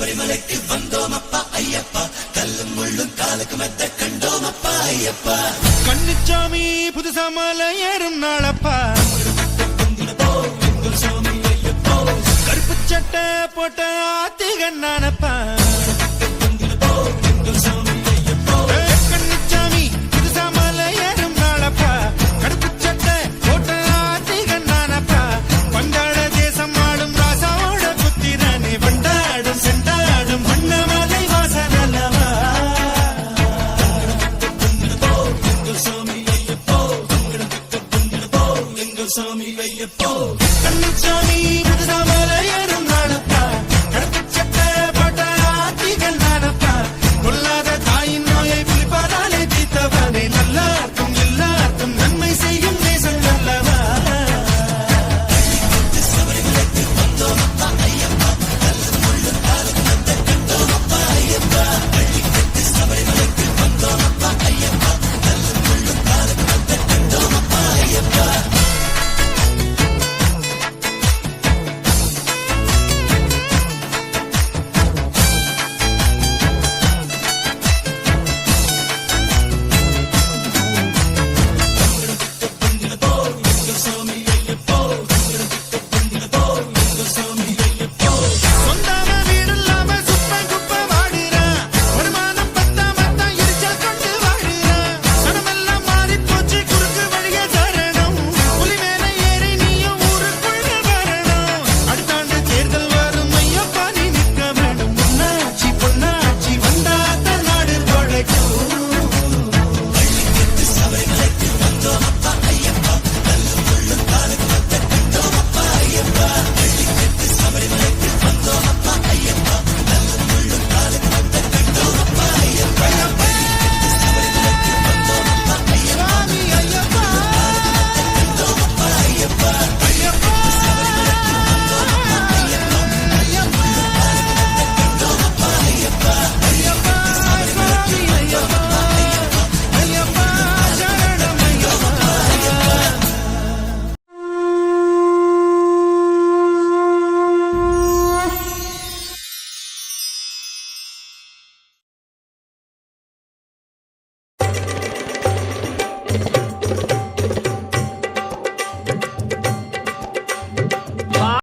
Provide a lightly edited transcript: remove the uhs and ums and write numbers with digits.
சபரிமலைக்கு வந்தோமப்பா ஐயப்பா, கல்லும் முள்ளும் காலுக்கு மெத்த கண்டோமப்பா ஐயப்பா. கண்ணுச்சாமி புதுசா மலை ஏறும் நாளப்பா, கருப்பு சட்டை போட்ட ஆத்திகண்ணானப்பா. கண்ணுச்சாமி புதுசா மலை ஏறும் நாளப்பா, கருப்பு சட்டை போட்ட ஆத்திகண்ணானப்பா. பந்தாட தேசம் ஆடும் ராசாவோட புத்திரனே, வண்டாடும் செண்டாடும் வண்ணமலை வாசனல்லவா. கண்ணுச்சாமி புதுசா